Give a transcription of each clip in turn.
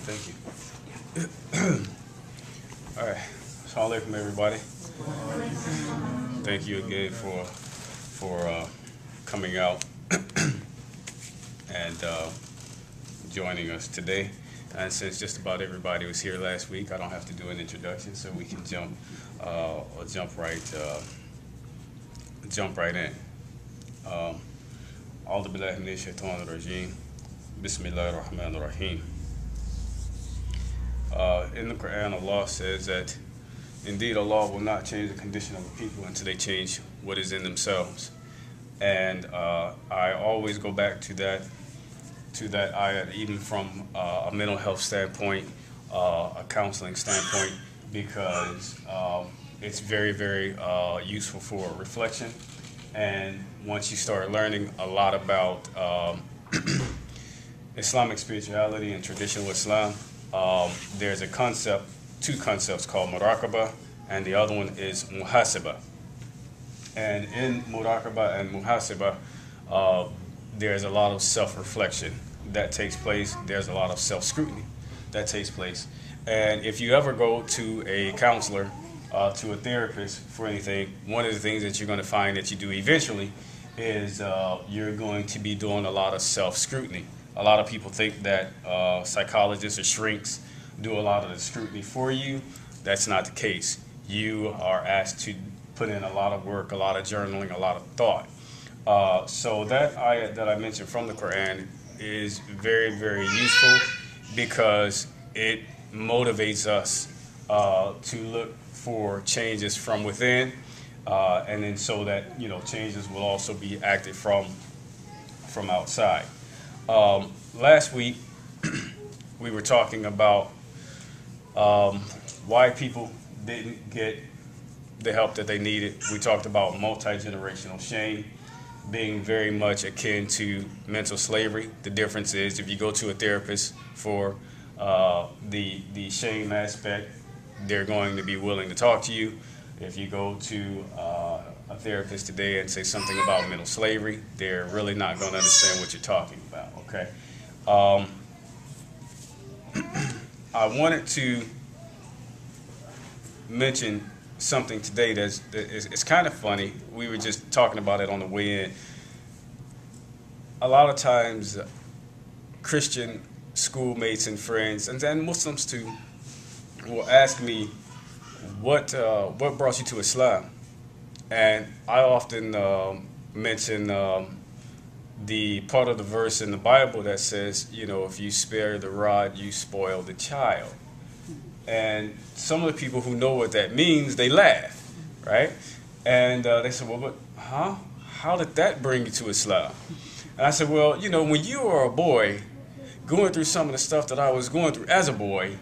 Thank you. All right. Assalamu alaikum, everybody. Thank you again for coming out and joining us today. And since just about everybody was here last week, I don't have to do an introduction, so we can jump right in. A'udhu billahi minash shaitanir rajim. Bismillahir rahmanir rahim. In the Quran, Allah says that indeed Allah will not change the condition of the people until they change what is in themselves. And I always go back to that ayat, even from a mental health standpoint, a counseling standpoint, because it's very, very useful for reflection. And once you start learning a lot about Islamic spirituality and traditional Islam, there's two concepts called muraqabah, and the other one is muhasabah. And in muraqabah and muhasabah, there's a lot of self-reflection that takes place. There's a lot of self-scrutiny that takes place. And if you ever go to a counselor, to a therapist for anything, one of the things that you're going to find that you do eventually is you're going to be doing a lot of self-scrutiny. A lot of people think that psychologists or shrinks do a lot of the scrutiny for you. That's not the case. You are asked to put in a lot of work, a lot of journaling, a lot of thought. So that ayat that I mentioned from the Quran is very, very useful because it motivates us to look for changes from within, and then so that changes will also be acted from outside. Last week we were talking about why people didn't get the help that they needed. We talked about multi-generational shame being very much akin to mental slavery. The difference is if you go to a therapist for the shame aspect, they're going to be willing to talk to you. If you go to a therapist today and say something about mental slavery, they're really not going to understand what you're talking about, okay? I wanted to mention something today it's kind of funny. We were just talking about it on the way in. A lot of times, Christian schoolmates and friends, and then Muslims too, will ask me, what brought you to Islam? And I often mention the part of the verse in the Bible that says, if you spare the rod, you spoil the child. And some of the people who know what that means, they laugh, right? And they say, well, but how did that bring you to Islam? And I said, well, when you were a boy, going through some of the stuff that I was going through as a boy,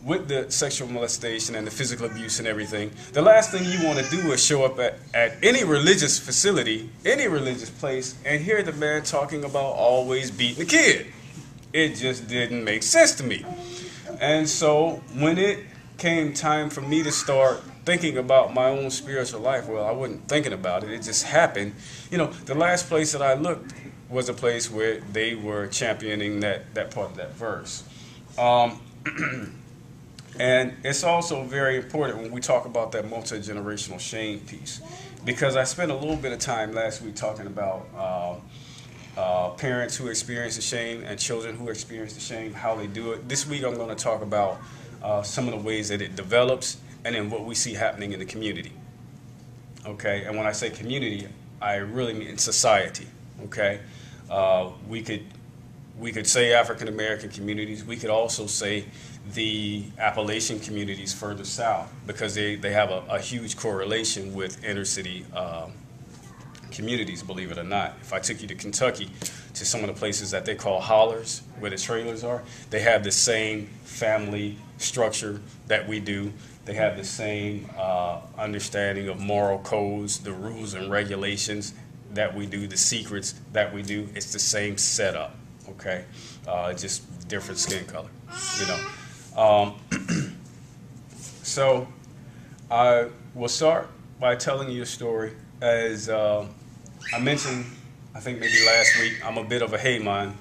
with the sexual molestation and the physical abuse and everything, the last thing you want to do is show up at any religious facility, any religious place, and hear the man talking about always beating the kid. It just didn't make sense to me. And so when it came time for me to start thinking about my own spiritual life, well, I wasn't thinking about it. It just happened. The last place that I looked was a place where they were championing that part of that verse. And it's also very important when we talk about that multi-generational shame piece, because I spent a little bit of time last week talking about parents who experience the shame and children who experience the shame, how they do it. This week I'm going to talk about some of the ways that it develops and then what we see happening in the community. Okay, and when I say community, I really mean society. Okay, we could say African American communities. We could also say the Appalachian communities further south, because they have a huge correlation with inner city communities, believe it or not. If I took you to Kentucky, to some of the places that they call hollers, where the trailers are, they have the same family structure that we do. They have the same understanding of moral codes, the rules and regulations that we do, the secrets that we do. It's the same setup, okay? Just different skin color, So I will start by telling you a story. As I mentioned, I think maybe last week, I'm a bit of a hayman.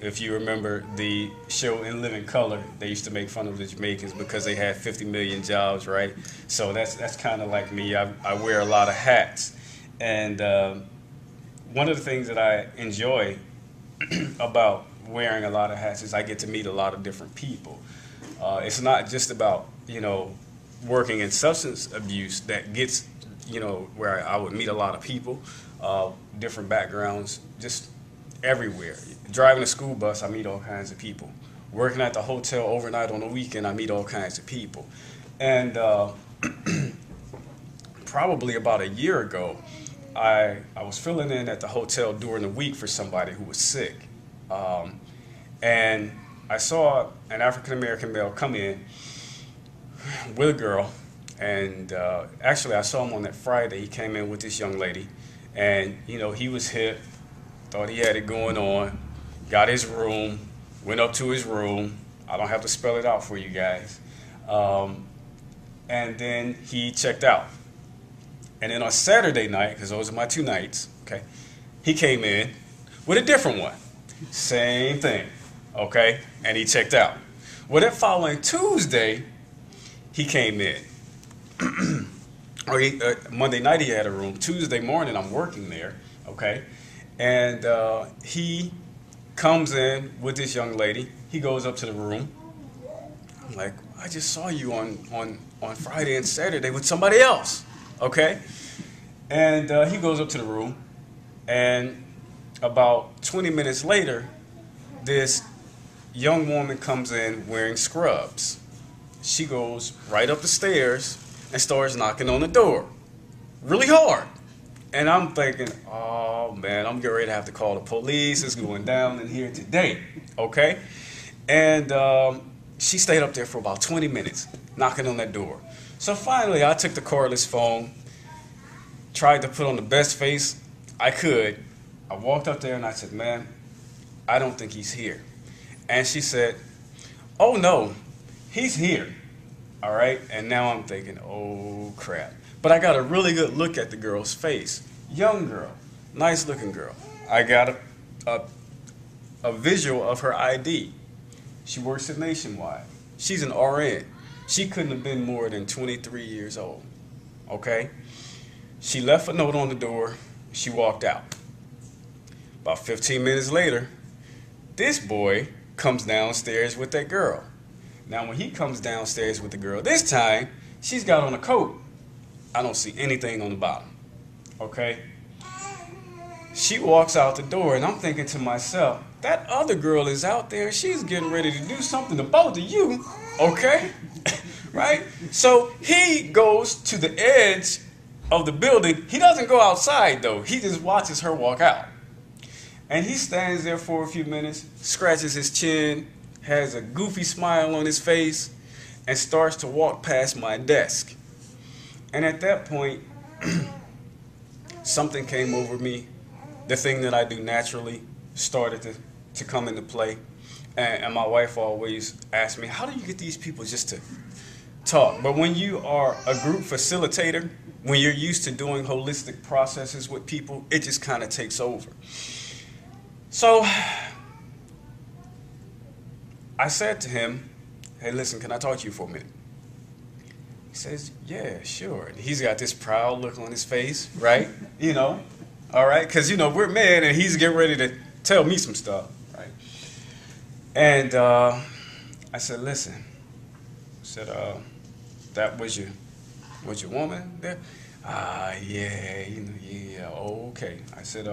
If you remember the show In Living Color, they used to make fun of the Jamaicans because they had 50 million jobs, right? So that's kind of like me. I wear a lot of hats. And one of the things that I enjoy about wearing a lot of hats is I get to meet a lot of different people. It's not just about, working in substance abuse that gets, where I would meet a lot of people, different backgrounds, just everywhere. Driving a school bus, I meet all kinds of people. Working at the hotel overnight on the weekend, I meet all kinds of people. And probably about a year ago, I was filling in at the hotel during the week for somebody who was sick. And I saw an African-American male come in with a girl. And actually, I saw him on that Friday. He came in with this young lady. And, he was hip, thought he had it going on, got his room, went up to his room. I don't have to spell it out for you guys. And then he checked out. And then on Saturday night, because those are my 2 nights, okay, he came in with a different one. Same thing, okay, and he checked out. Well, that following Tuesday, he came in. Monday night he had a room. Tuesday morning I'm working there, okay, and he comes in with this young lady. He goes up to the room. I'm like, I just saw you on Friday and Saturday with somebody else. Okay, and he goes up to the room, and about 20 minutes later, this young woman comes in wearing scrubs. She goes right up the stairs and starts knocking on the door, really hard. And I'm thinking, oh man, I'm getting ready to have to call the police. It's going down in here today, okay? And she stayed up there for about 20 minutes, knocking on that door. So finally, I took the cordless phone, tried to put on the best face I could. I walked up there and I said, ma'am, I don't think he's here. And she said, oh no, he's here. All right. And now I'm thinking, oh crap. But I got a really good look at the girl's face. Young girl, nice looking girl. I got a visual of her ID. She works at Nationwide. She's an RN. She couldn't have been more than 23 years old, okay? She left a note on the door. She walked out. About 15 minutes later, this boy comes downstairs with that girl. Now, when he comes downstairs with the girl, this time, she's got on a coat. I don't see anything on the bottom, okay? She walks out the door, and I'm thinking to myself, that other girl is out there. She's getting ready to do something to both of you, okay? Right? So he goes to the edge of the building. He doesn't go outside, though. He just watches her walk out. And he stands there for a few minutes, scratches his chin, has a goofy smile on his face, and starts to walk past my desk. And at that point, something came over me. The thing that I do naturally started to come into play. And my wife always asks me, how do you get these people just to talk? But when you are a group facilitator, when you're used to doing holistic processes with people, it just kind of takes over. So I said to him, hey, listen, can I talk to you for a minute? He says, yeah, sure. And he's got this proud look on his face, right? All right? Because, we're men, and he's getting ready to tell me some stuff, right? And I said, listen. I said, that was your woman there? Yeah, yeah, okay. I said,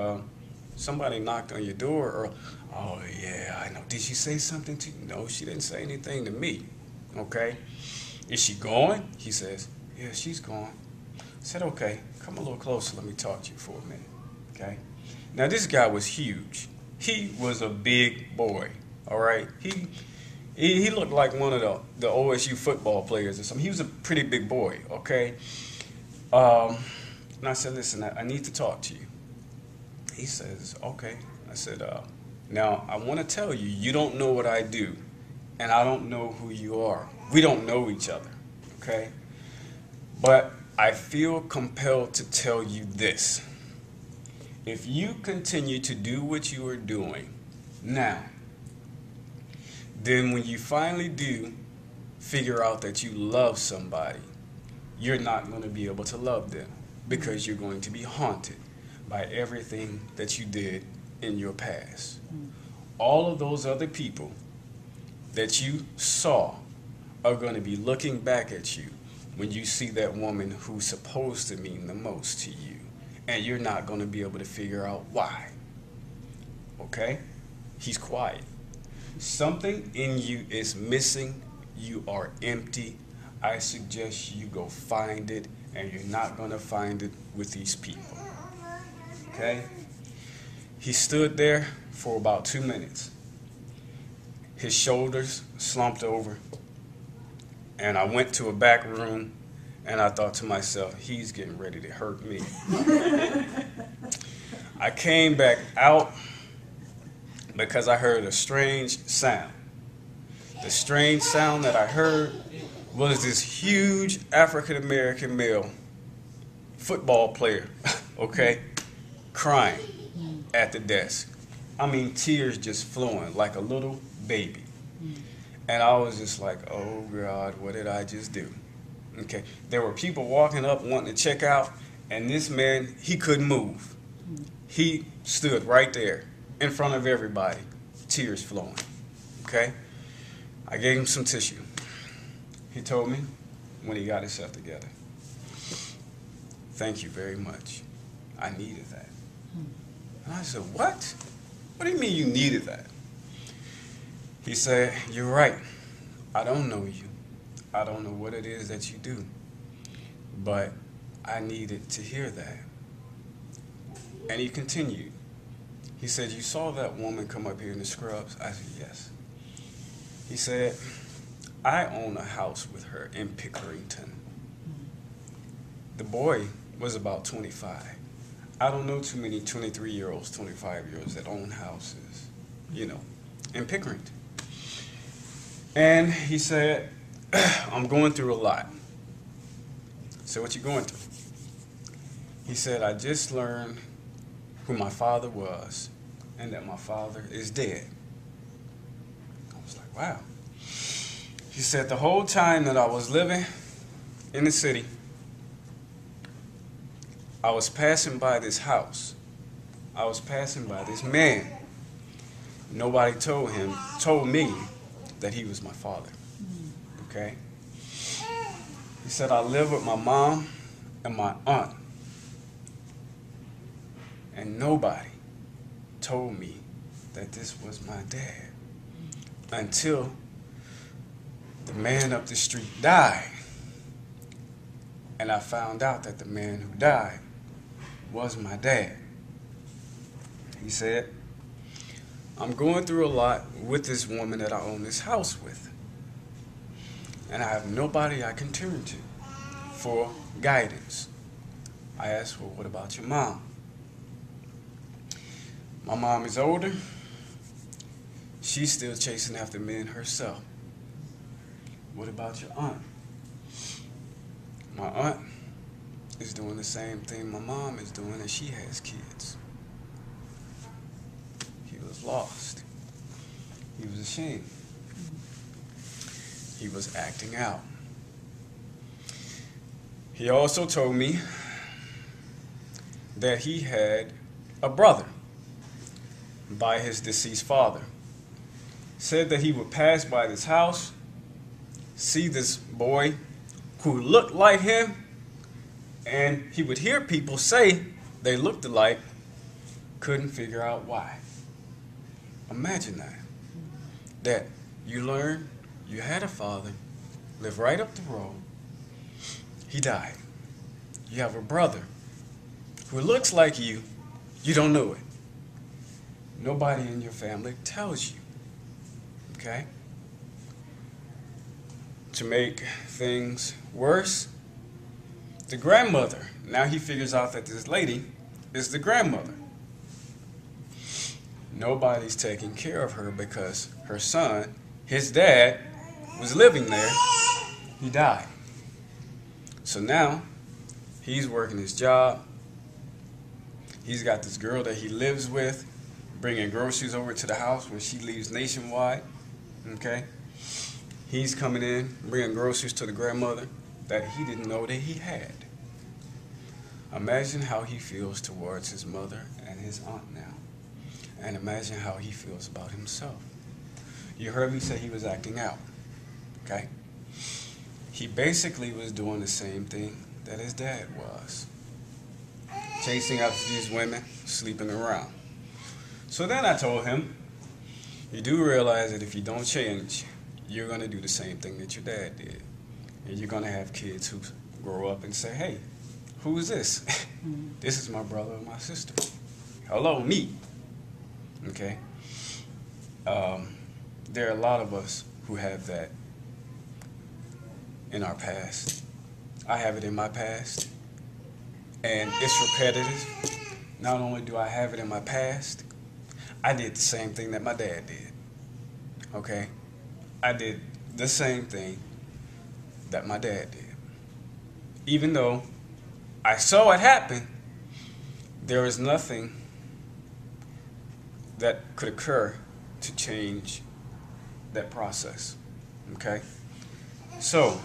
somebody knocked on your door, or, oh, yeah, I know. Did she say something to you? No, she didn't say anything to me, okay? Is she gone? He says, yeah, she's gone. I said, okay, come a little closer. Let me talk to you for a minute, okay? Now, this guy was huge. He was a big boy, all right? He looked like one of the OSU football players or something. He was a pretty big boy, okay? And I said, listen, I need to talk to you. He says, okay. I said, now, I want to tell you, you don't know what I do, and I don't know who you are. We don't know each other, okay? But I feel compelled to tell you this. If you continue to do what you are doing, Now, then when you finally do figure out that you love somebody, you're not going to be able to love them because you're going to be haunted by everything that you did in your past. All of those other people that you saw are going to be looking back at you when you see that woman who's supposed to mean the most to you, and you're not going to be able to figure out why. Okay? He's quiet. Something in you is missing. You are empty. I suggest you go find it, and you're not going to find it with these people. Okay? He stood there for about 2 minutes. His shoulders slumped over, and I went to a back room, and I thought to myself, he's getting ready to hurt me. I came back out because I heard a strange sound. The strange sound that I heard was this huge African-American male football player, okay, crying at the desk. I mean, tears just flowing like a little baby. And I was just like, oh God, what did I just do? Okay, there were people walking up wanting to check out, and this man, he couldn't move. He stood right there in front of everybody, tears flowing. Okay, I gave him some tissue. He told me when he got himself together, thank you very much. I needed that. And I said, what? What do you mean you needed that? He said, you're right. I don't know you. I don't know what it is that you do. But I needed to hear that. And he continued. He said, you saw that woman come up here in the scrubs? I said, yes. He said, I own a house with her in Pickerington. The boy was about 25. I don't know too many 23-year-olds, 25-year-olds that own houses, you know, in Pickerington. And he said, I'm going through a lot. So what you going through? He said, I just learned who my father was and that my father is dead. I was like, wow. He said, the whole time that I was living in the city, I was passing by this house. I was passing by this man. Nobody told me that he was my father. Okay? He said, I live with my mom and my aunt. And nobody told me that this was my dad until the man up the street died. And I found out that the man who died was my dad. He said, I'm going through a lot with this woman that I own this house with. And I have nobody I can turn to for guidance. I asked, well, what about your mom? My mom is older. She's still chasing after men herself. What about your aunt? My aunt is doing the same thing my mom is doing, and she has kids. He was lost. He was ashamed. He was acting out. He also told me that he had a brother by his deceased father. Said that he would pass by this house, see this boy who looked like him, and he would hear people say they looked alike, couldn't figure out why. Imagine that. That you learn you had a father, lived right up the road, he died. You have a brother who looks like you don't know it. Nobody in your family tells you, okay? To make things worse, the grandmother, now he figures out that this lady is the grandmother. Nobody's taking care of her because her son, his dad, was living there. He died. So now he's working his job. He's got this girl that he lives with, bringing groceries over to the house when she leaves nationwide. Okay? He's coming in, bringing groceries to the grandmother that he didn't know that he had. Imagine how he feels towards his mother and his aunt now. And imagine how he feels about himself. You heard me say he was acting out. Okay? He basically was doing the same thing that his dad was. Chasing after these women, sleeping around. So then I told him, you do realize that if you don't change, you're going to do the same thing that your dad did. And you're going to have kids who grow up and say, hey, who is this? This is my brother or my sister. Hello, me. Okay? There are a lot of us who have that in our past. I have it in my past. And it's repetitive. Not only do I have it in my past, I did the same thing that my dad did. Okay? I did the same thing that my dad did. Even though I saw it happen, there is nothing that could occur to change that process. Okay? So,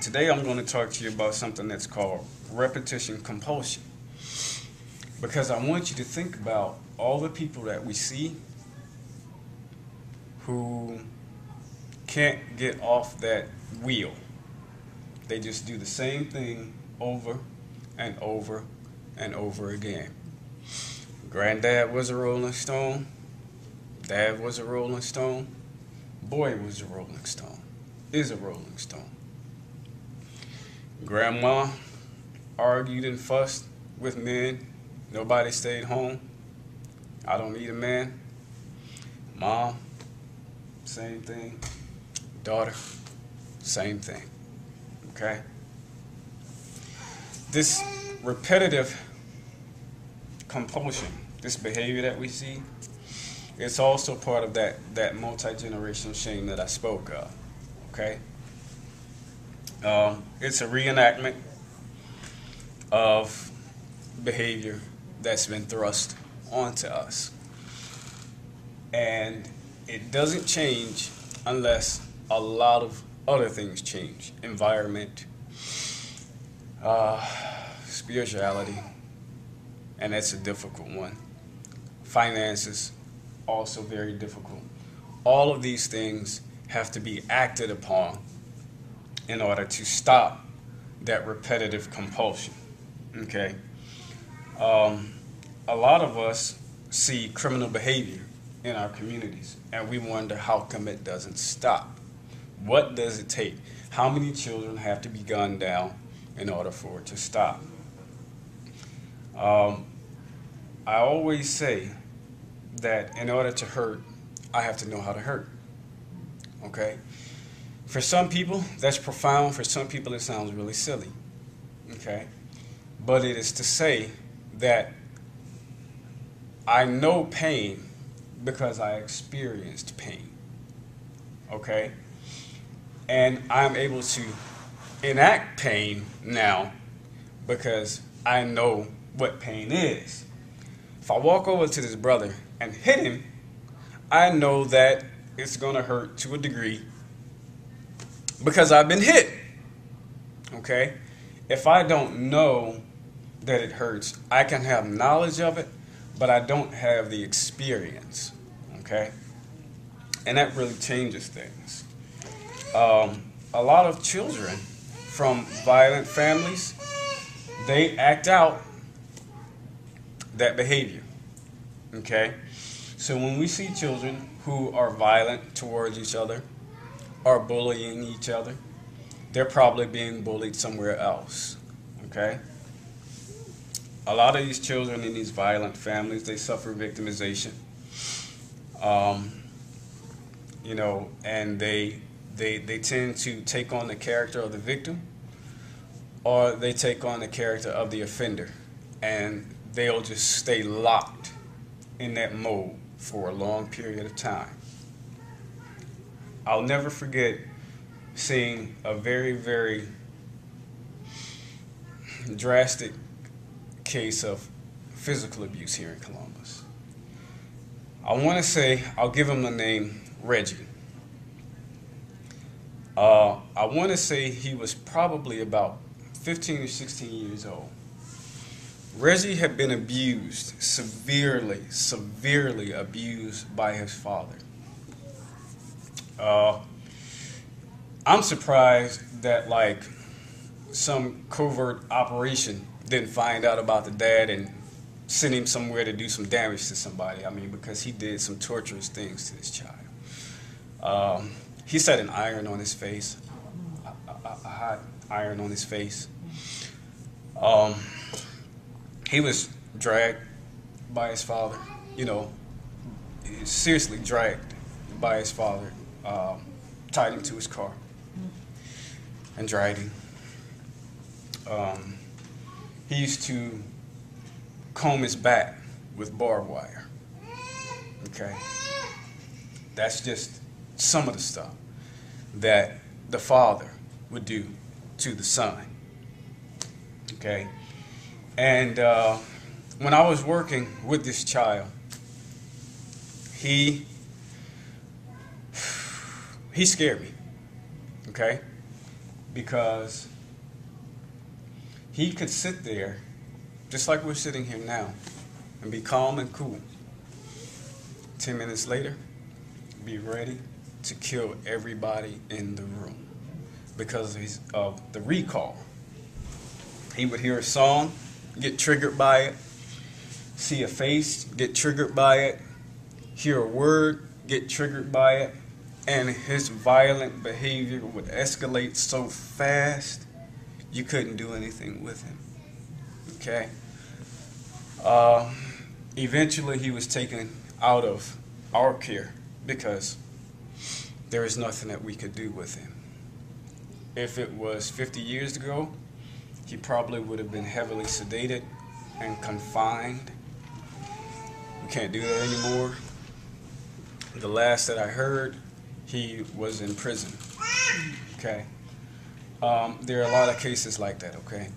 today I'm going to talk to you about something that's called repetition compulsion. Because I want you to think about all the people that we see who can't get off that wheel. They just do the same thing over and over and over again. Granddad was a Rolling Stone. Dad was a Rolling Stone. Boy was a Rolling Stone. Is a Rolling Stone. Grandma argued and fussed with men. Nobody stayed home. I don't need a man. Mom, same thing. Daughter, same thing. Okay? This repetitive compulsion, this behavior that we see, it's also part of that multi-generational shame that I spoke of. Okay? It's a reenactment of behavior that's been thrust onto us. And it doesn't change unless a lot of other things change. Environment, spirituality, and that's a difficult one. Finances, also very difficult. All of these things have to be acted upon in order to stop that repetitive compulsion. Okay? A lot of us see criminal behavior in our communities, and we wonder how come it doesn't stop. What does it take? How many children have to be gunned down in order for it to stop? I always say that in order to hurt, I have to know how to hurt. Okay? For some people, that's profound. For some people, it sounds really silly. Okay? But it is to say that I know pain because I experienced pain. Okay? And I'm able to enact pain now because I know what pain is. If I walk over to this brother and hit him, I know that it's going to hurt to a degree because I've been hit. Okay? If I don't know that it hurts, I can have knowledge of it, but I don't have the experience. Okay? And that really changes things. A lot of children from violent families, they act out that behavior. Okay? So when we see children who are violent towards each other, or bullying each other, they're probably being bullied somewhere else. Okay? A lot of these children in these violent families, they suffer victimization. And they tend to take on the character of the victim, or they take on the character of the offender, and they'll just stay locked in that mode for a long period of time. I'll never forget seeing a very, very drastic case of physical abuse here in Columbus. I want to say, I'll give him the name Reggie. I want to say he was probably about 15 or 16 years old. Reggie had been abused, severely abused by his father. I'm surprised that like some covert operation didn't find out about the dad and send him somewhere to do some damage to somebody. I mean, because he did some torturous things to this child. He set an iron on his face, a hot iron on his face. He was dragged by his father, seriously dragged by his father, tied him to his car and dragged him. He used to comb his back with barbed wire. Okay? That's just some of the stuff that the father would do to the son. Okay? And when I was working with this child, he scared me. Okay? Because he could sit there, just like we're sitting here now, and be calm and cool. 10 minutes later, be ready to kill everybody in the room because of the recall. He would hear a song, get triggered by it, see a face, get triggered by it, hear a word, get triggered by it, and his violent behavior would escalate so fast you couldn't do anything with him. Okay? Eventually he was taken out of our care because there is nothing that we could do with him. If it was 50 years ago, he probably would have been heavily sedated and confined. We can't do that anymore. The last that I heard, he was in prison. Okay? There are a lot of cases like that, okay?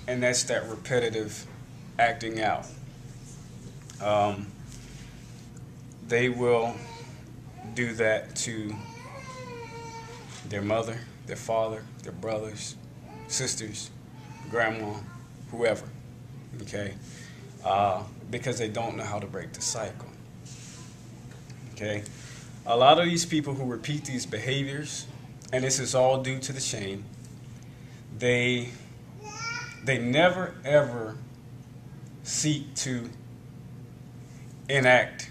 And that's that repetitive acting out. They will do that to their mother, their father, their brothers, sisters, grandma, whoever, okay? Because they don't know how to break the cycle, okay? A lot of these people who repeat these behaviors, and this is all due to the shame, they never ever seek to enact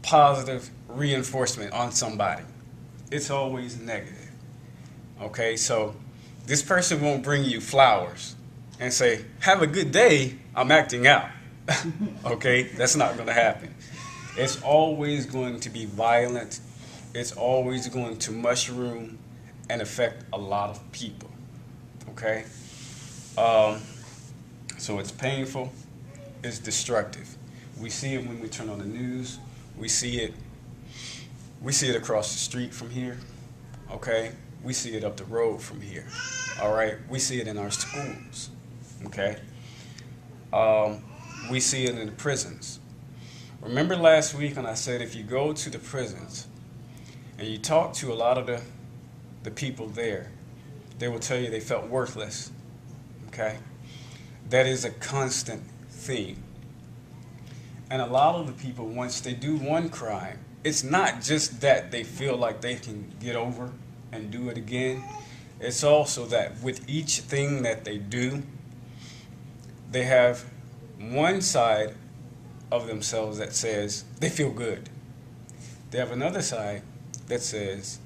positive reinforcement on somebody. It's always negative. Okay, so this person won't bring you flowers and say, "Have a good day, I'm acting out." Okay, that's not going to happen. It's always going to be violent. It's always going to mushroom and affect a lot of people. Okay? So it's painful. It's destructive. We see it when we turn on the news. We see it across the street from here. Okay? We see it up the road from here. All right? We see it in our schools. Okay? We see it in the prisons. Remember last week when I said if you go to the prisons and you talk to a lot of the people there, they will tell you they felt worthless. Okay? That is a constant theme. And a lot of the people, once they do one crime, it's not just that they feel like they can get over and do it again. It's also that with each thing that they do, they have one side of themselves that says they feel good. They have another side that says,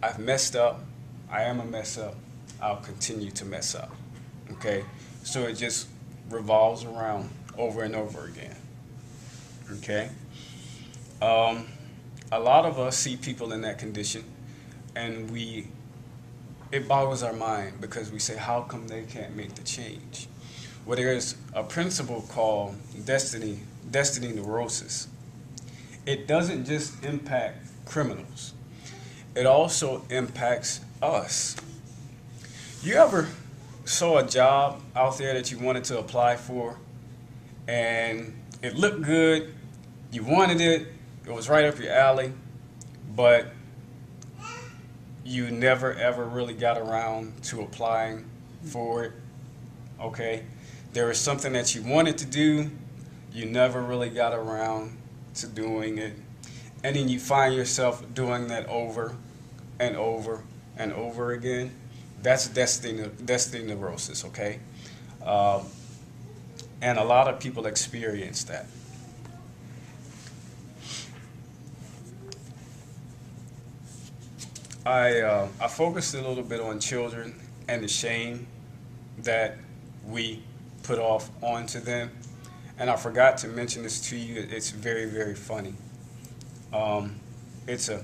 I've messed up, I am a mess up, I'll continue to mess up. Okay? So it just revolves around over and over again. Okay? A lot of us see people in that condition and it boggles our mind because we say, how come they can't make the change? Well, there is a principle called destiny neurosis. It doesn't just impact criminals. It also impacts us. You ever saw a job out there that you wanted to apply for and it looked good, you wanted it, it was right up your alley, but you never ever really got around to applying for it, okay? There was something that you wanted to do, you never really got around to doing it, and then you find yourself doing that over and over and over again. That's destiny neurosis, okay? And a lot of people experience that. I focused a little bit on children and the shame that we put off onto them. And I forgot to mention this to you. It's very, very funny. It's a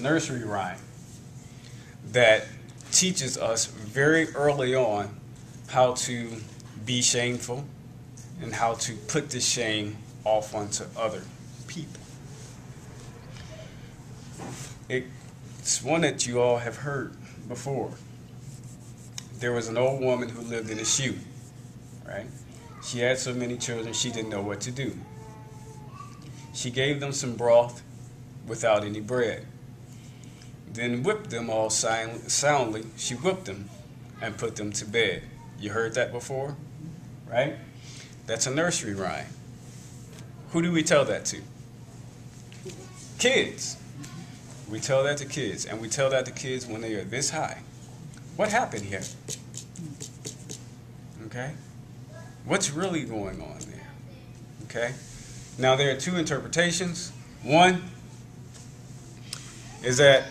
nursery rhyme that teaches us very early on how to be shameful and how to put the shame off onto other people. It's one that you all have heard before. There was an old woman who lived in a shoe, right? She had so many children, she didn't know what to do. She gave them some broth without any bread, then whipped them all soundly. She whipped them and put them to bed. You heard that before, right? That's a nursery rhyme. Who do we tell that to? Kids. We tell that to kids, and we tell that to kids when they are this high. What happened here? Okay? What's really going on there? Okay? Now, there are two interpretations. One is that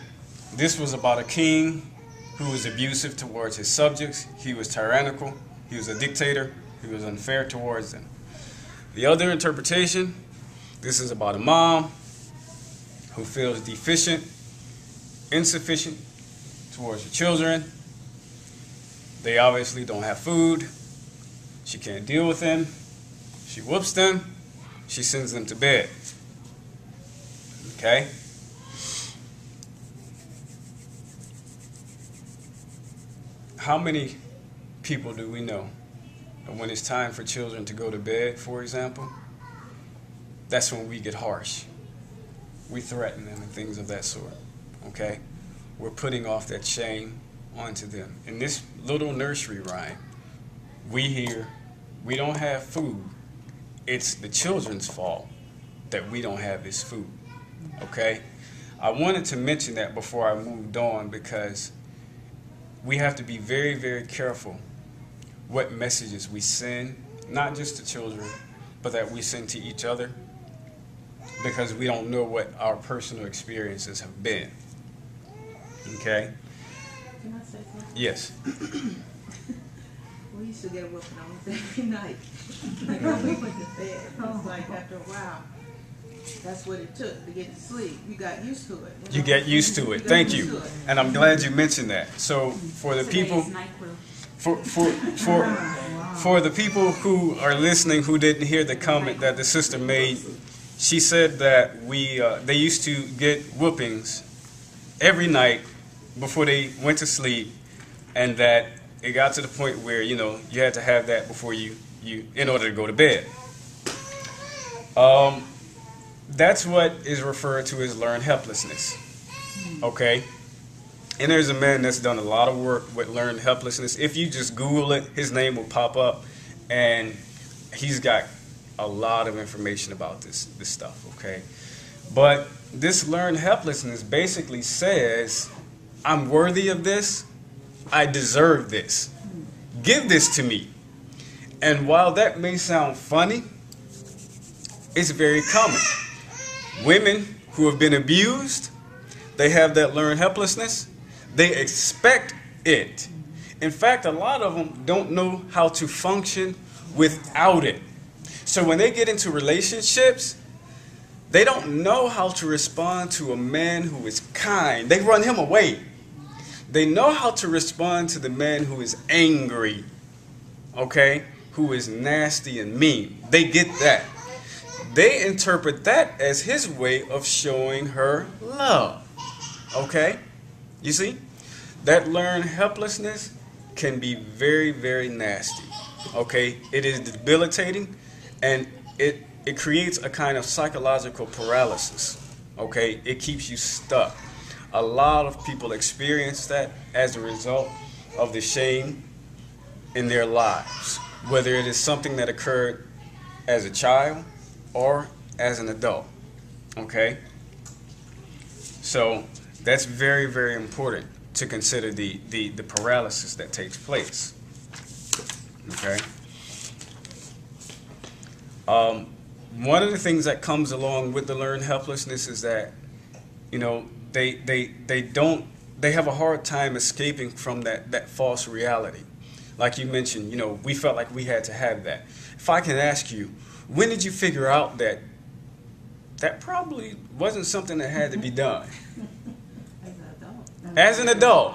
this was about a king who was abusive towards his subjects. He was tyrannical. He was a dictator. He was unfair towards them. The other interpretation, this is about a mom who feels deficient, insufficient towards her children. They obviously don't have food. She can't deal with them. She whoops them. She sends them to bed. Okay? How many people do we know that when it's time for children to go to bed, for example, that's when we get harsh. We threaten them and things of that sort. Okay? We're putting off that shame onto them. In this little nursery rhyme, we hear, we don't have food. It's the children's fault that we don't have this food. Okay? I wanted to mention that before I moved on because we have to be very, very careful what messages we send, not just to children, but that we send to each other, because we don't know what our personal experiences have been. Okay? Can I say something? Yes. We used to get whooping almost every night. Like when we went to bed, it's like after a while, that's what it took to get to sleep. You got used to it. You get used to it. Thank you. And I'm glad you mentioned that. So for the people, for the people who are listening who didn't hear the comment that the sister made, she said that they used to get whoopings every night before they went to sleep, and that it got to the point where you had to have that before you in order to go to bed. That's what is referred to as learned helplessness. Okay? And there's a man that's done a lot of work with learned helplessness. If you just Google it, his name will pop up, and he's got a lot of information about this stuff, okay? But this learned helplessness basically says, I'm worthy of this, I deserve this. Give this to me. And while that may sound funny, it's very common. Women who have been abused, they have that learned helplessness. They expect it. In fact, a lot of them don't know how to function without it. So when they get into relationships, they don't know how to respond to a man who is kind. They run him away. They know how to respond to the man who is angry, okay, who is nasty and mean. They get that. They interpret that as his way of showing her love, okay? You see? That learned helplessness can be very, very nasty, okay? It is debilitating, And it creates a kind of psychological paralysis. Okay, it keeps you stuck. A lot of people experience that as a result of the shame in their lives, whether it is something that occurred as a child or as an adult. Okay, so that's very, very important to consider the paralysis that takes place. Okay. One of the things that comes along with the learned helplessness is that, you know, they have a hard time escaping from that false reality. Like you mentioned, you know, we felt like we had to have that. If I can ask you, when did you figure out that that probably wasn't something that had to be done? As an adult. As an adult.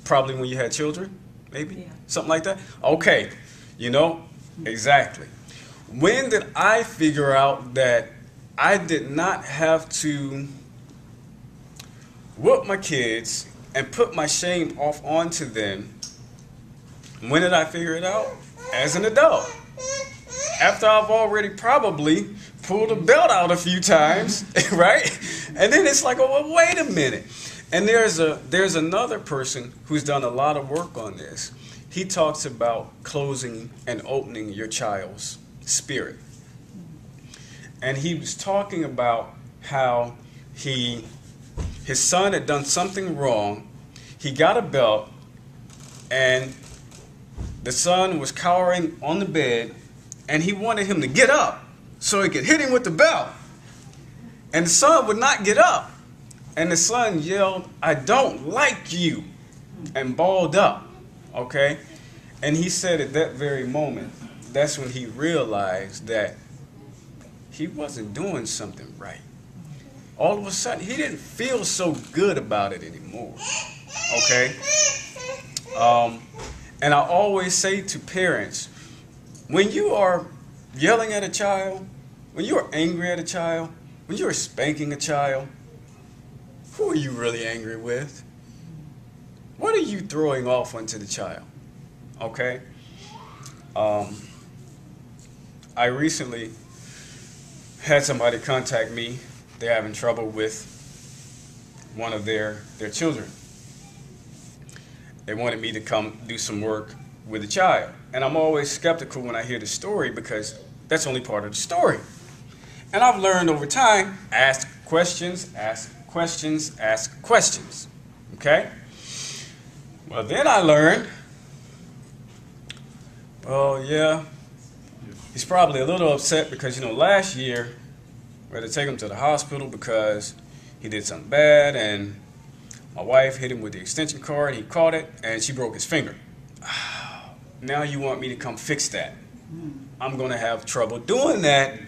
Probably when you had children, maybe? Yeah. Something like that? Okay, you know, exactly. When did I figure out that I did not have to whoop my kids and put my shame off onto them? When did I figure it out? As an adult. After I've already probably pulled a belt out a few times, right? And then it's like, oh, well, wait a minute. And there's another person who's done a lot of work on this. He talks about closing and opening your child's spirit. And he was talking about how his son had done something wrong. He got a belt, and the son was cowering on the bed, and he wanted him to get up so he could hit him with the belt. And the son would not get up. And the son yelled, "I don't like you," and balled up. Okay? And he said at that very moment, that's when he realized that he wasn't doing something right. All of a sudden, he didn't feel so good about it anymore. Okay? And I always say to parents, when you are yelling at a child, when you are angry at a child, when you are spanking a child, who are you really angry with? What are you throwing off onto the child? Okay? I recently had somebody contact me. They're having trouble with one of their children. They wanted me to come do some work with a child. And I'm always skeptical when I hear the story because that's only part of the story. And I've learned over time, ask questions, ask questions, ask questions. Okay? Well, then I learned, well, yeah, he's probably a little upset because, you know, last year we had to take him to the hospital because he did something bad, and my wife hit him with the extension cord. He caught it, and she broke his finger. Now you want me to come fix that? I'm going to have trouble doing that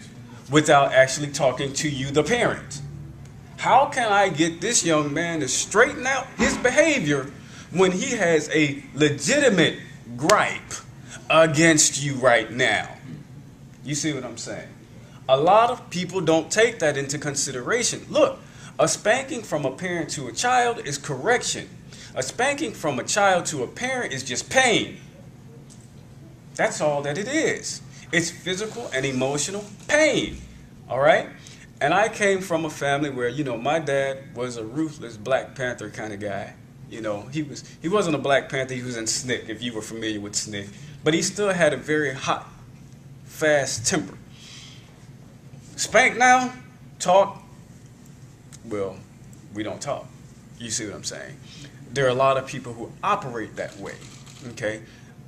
without actually talking to you, the parent. How can I get this young man to straighten out his behavior when he has a legitimate gripe against you right now? You see what I'm saying? A lot of people don't take that into consideration. Look, a spanking from a parent to a child is correction. A spanking from a child to a parent is just pain. That's all that it is. It's physical and emotional pain. All right? And I came from a family where, you know, my dad was a ruthless Black Panther kind of guy. You know, he wasn't a Black Panther, he was in SNCC, if you were familiar with SNCC. But he still had a very hot, fast temper. Spank now, talk, well, we don't talk. You see what I'm saying? There are a lot of people who operate that way. Okay?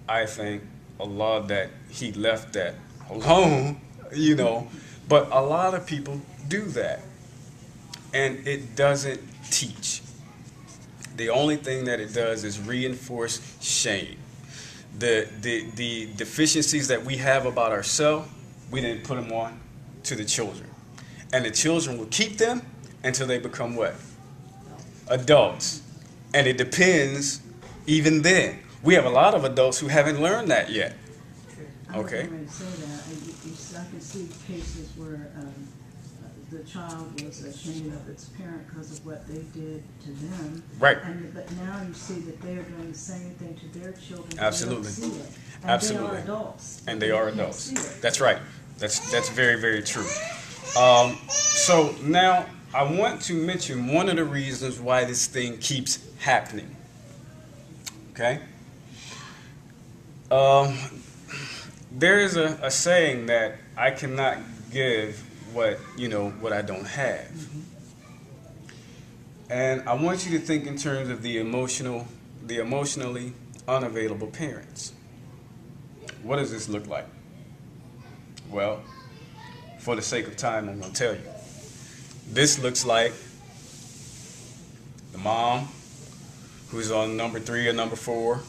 I think a lot that he left that alone, you know, but a lot of people do that. And it doesn't teach. The only thing that it does is reinforce shame. The deficiencies that we have about ourselves, we didn't put them on to the children. And the children will keep them until they become what? Adults. And it depends even then. We have a lot of adults who haven't learned that yet. Okay? I was going to say that. I can see cases where the child was ashamed of its parent because of what they did to them. Right. But now you see that they are doing the same thing to their children. Absolutely. They don't see it. And Absolutely. they are adults. And they are can't adults. see it. That's right. That's very, very true. So now I want to mention one of the reasons why this thing keeps happening. Okay? There is a saying that I cannot give what I don't have. Mm-hmm. And I want you to think in terms of the emotionally unavailable parents. What does this look like? Well, for the sake of time, I'm going to tell you. This looks like the mom who's on number 3 or number 4.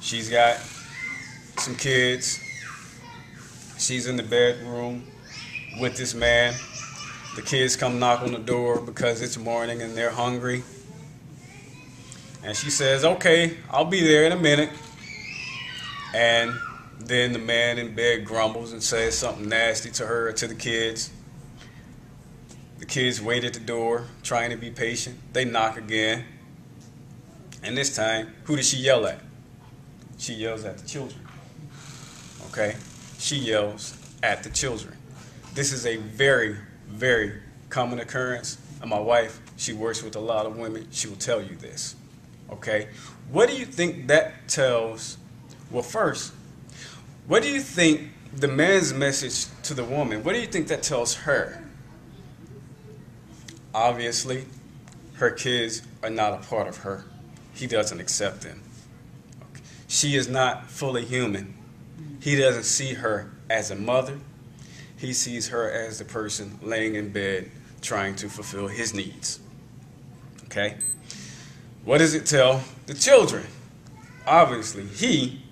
She's got some kids. She's in the bedroom with this man. The kids come knock on the door because it's morning and they're hungry. And she says, okay, I'll be there in a minute. And then the man in bed grumbles and says something nasty to her or to the kids. The kids wait at the door, trying to be patient. They knock again. And this time, who does she yell at? She yells at the children. Okay? She yells at the children. This is a very, very common occurrence. And my wife, she works with a lot of women. She will tell you this. Okay? What do you think that tells? Well, first, what do you think the man's message to the woman, what do you think that tells her? Obviously, her kids are not a part of her. He doesn't accept them. Okay. She is not fully human. He doesn't see her as a mother. He sees her as the person laying in bed trying to fulfill his needs. Okay? What does it tell the children? Obviously, he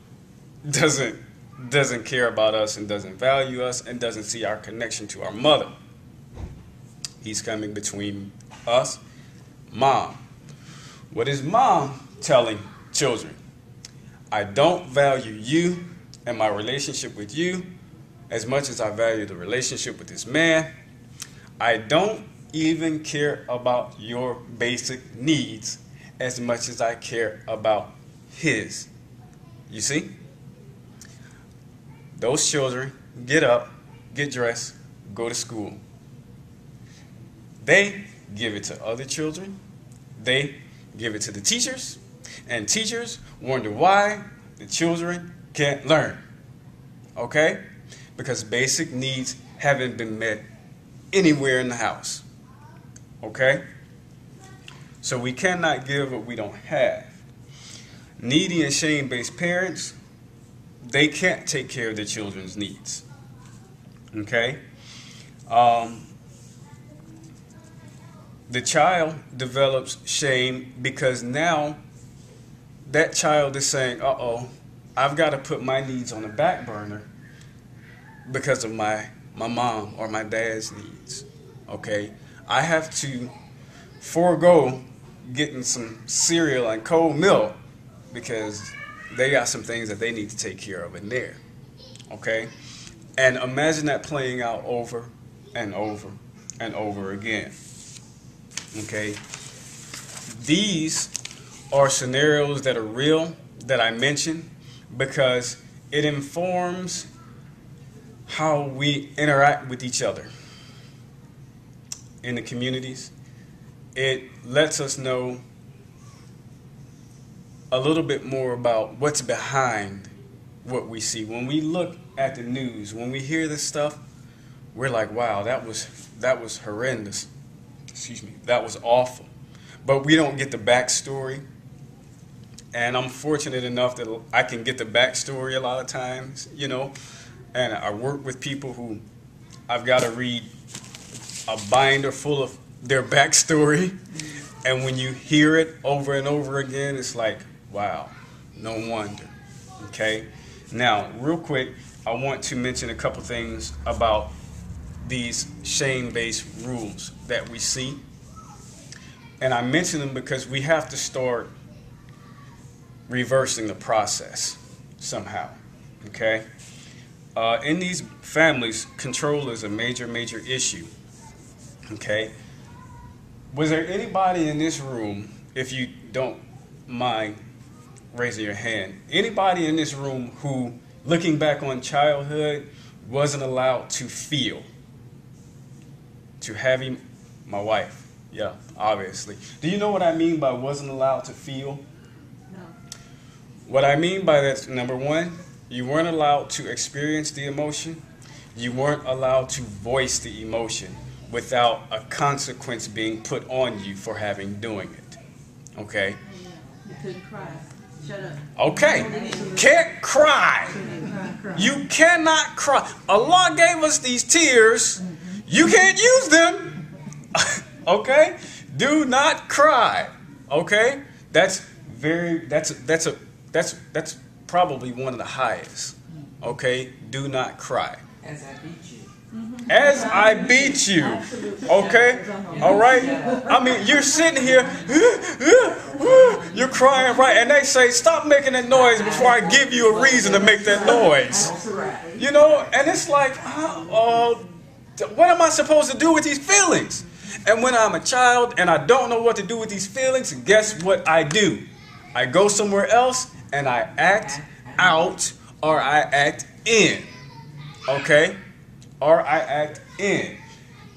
doesn't care about us and doesn't value us and doesn't see our connection to our mother. He's coming between us, mom. What is mom telling children? I don't value you and my relationship with you as much as I value the relationship with this man. I don't even care about your basic needs as much as I care about his. You see? Those children get up, get dressed, go to school. They give it to other children. They give it to the teachers. And teachers wonder why the children can't learn. Okay? Because basic needs haven't been met anywhere in the house. Okay? So we cannot give what we don't have. Needy and shame-based parents, they can't take care of their children's needs. Okay? The child develops shame because now that child is saying, uh-oh, I've got to put my needs on the back burner because of my mom or my dad's needs. Okay? I have to forego getting some cereal and cold milk because they got some things that they need to take care of in there. Okay? And imagine that playing out over and over and over again. Okay? These are scenarios that are real that I mentioned because it informs how we interact with each other in the communities. It lets us know a little bit more about what's behind what we see. When we look at the news, when we hear this stuff, we're like, wow, that was horrendous. Excuse me, that was awful. But we don't get the backstory. And I'm fortunate enough that I can get the backstory a lot of times, you know. And I work with people who I've got to read a binder full of their backstory. And when you hear it over and over again, it's like, wow, no wonder. Okay? Now, real quick, I want to mention a couple things about these shame-based rules that we see. And I mention them because we have to start reversing the process somehow. Okay? In these families, control is a major, major issue. Okay? Was there anybody in this room, if you don't mind raising your hand, anybody in this room who, looking back on childhood, wasn't allowed to feel? To having my wife. Yeah, obviously. Do you know what I mean by wasn't allowed to feel? No. What I mean by that, number one, you weren't allowed to experience the emotion. You weren't allowed to voice the emotion without a consequence being put on you for having doing it. Okay? You couldn't cry. Shut up. Okay. Can't cry. You cannot cry. Allah gave us these tears. You can't use them. Okay? Do not cry. Okay? That's probably one of the highest. Okay? Do not cry. As I beat you. As I beat you. Okay? All right? I mean, you're sitting here, you're crying, right? And they say, stop making that noise before I give you a reason to make that noise. You know? And it's like, what am I supposed to do with these feelings? And when I'm a child and I don't know what to do with these feelings, guess what I do? I go somewhere else and I act out or I act in. Okay? Or I act in.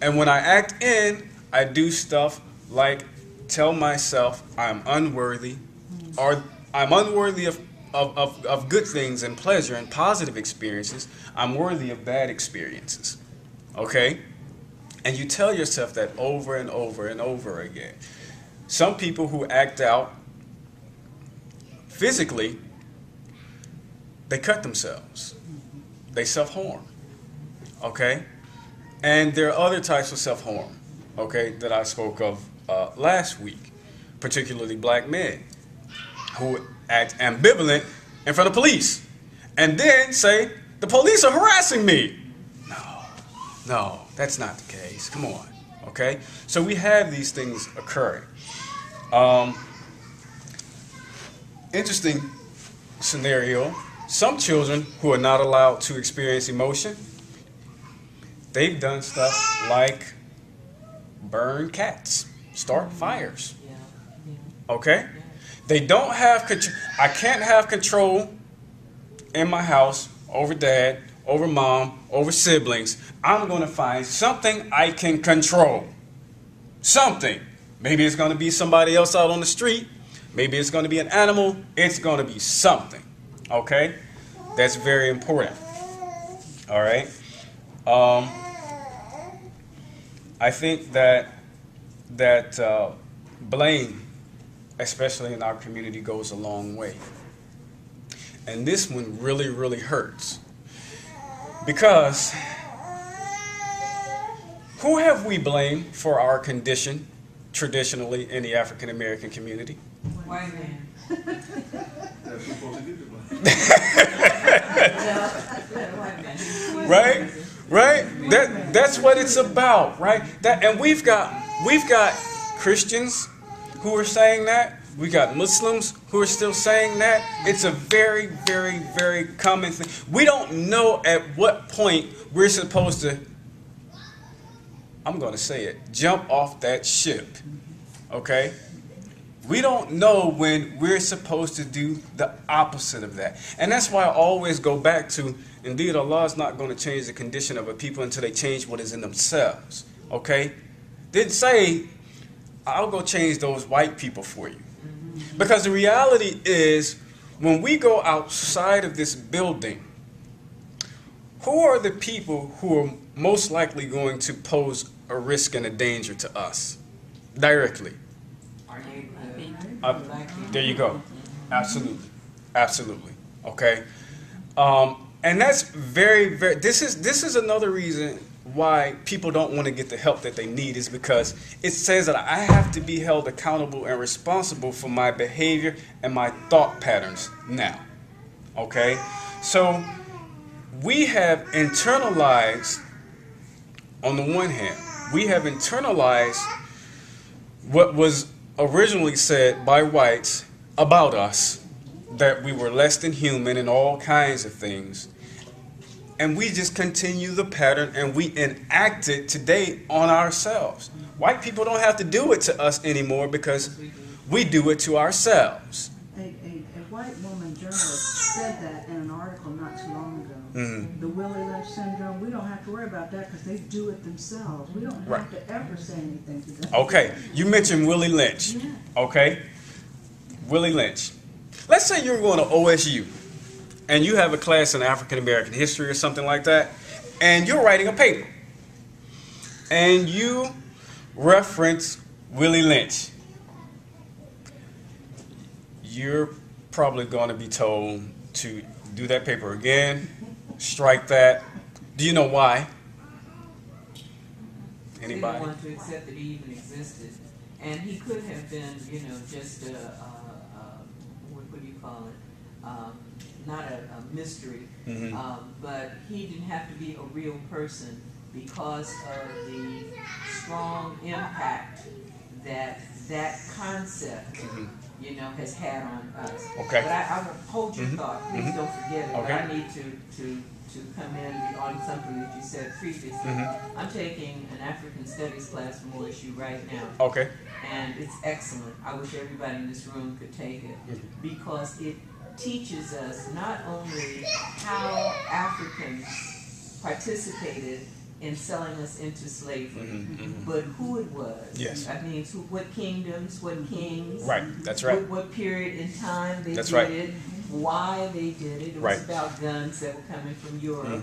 And when I act in, I do stuff like tell myself I'm unworthy, or I'm unworthy of good things and pleasure and positive experiences. I'm worthy of bad experiences. Okay? And you tell yourself that over and over and over again. Some people who act out physically, they cut themselves. They self-harm. Okay? And there are other types of self-harm, okay, that I spoke of last week, particularly black men who act ambivalent in front of police and then say, the police are harassing me. No, that's not the case. Come on, okay? So we have these things occurring. Interesting scenario. Some children who are not allowed to experience emotion, they've done stuff like burn cats, start fires. Okay? They don't have control. I can't have control in my house over dad, over mom, over siblings. I'm going to find something I can control. Something. Maybe it's going to be somebody else out on the street. Maybe it's going to be an animal. It's going to be something. Okay? That's very important. All right? I think that blame, especially in our community, goes a long way. And this one really, really hurts. Because who have we blamed for our condition traditionally in the African American community? White man. That's supposed to get the money. Right? Right? That's what it's about, right? And we've got Christians who are saying that. We got Muslims who are still saying that. It's a very, very, very common thing. We don't know at what point we're supposed to, I'm going to say it, jump off that ship. Okay? We don't know when we're supposed to do the opposite of that. And that's why I always go back to, indeed, Allah is not going to change the condition of a people until they change what is in themselves. Okay? Didn't say, I'll go change those white people for you. Because the reality is, when we go outside of this building, who are the people who are most likely going to pose a risk and a danger to us? Directly. There you go. Absolutely. Absolutely. Okay? And that's very, very, this is another reason why people don't want to get the help that they need, is because it says that I have to be held accountable and responsible for my behavior and my thought patterns now. Okay? So we have internalized, on the one hand, we have internalized what was originally said by whites about us, that we were less than human and all kinds of things. And we just continue the pattern and we enact it today on ourselves. White people don't have to do it to us anymore because we do it to ourselves. A white woman journalist said that in an article not too long ago. The Willie Lynch syndrome, we don't have to worry about that because they do it themselves. We don't have to ever say anything to them. Okay, you mentioned Willie Lynch. Yeah. Okay, Willie Lynch. Let's say you're going to OSU and you have a class in African American history or something like that, and you're writing a paper and you reference Willie Lynch. You're probably going to be told to do that paper again, strike that. Do you know why? They Anybody? didn't want to accept that he even existed. And he could have been, you know, just what do you call it? Not a mystery, but he didn't have to be a real person because of the strong impact that that concept, you know, has had on us. Okay. But I will hold your thought. Please don't forget it. Okay. But I need to come in on something that you said previously. I'm taking an African Studies class from OSU right now. Okay. And it's excellent. I wish everybody in this room could take it because it teaches us not only how Africans participated in selling us into slavery, but who it was. Yes. That means what kingdoms, what kings. Right, that's right. What period in time they That's did right. it, why they did it. It Right. was about guns that were coming from Europe.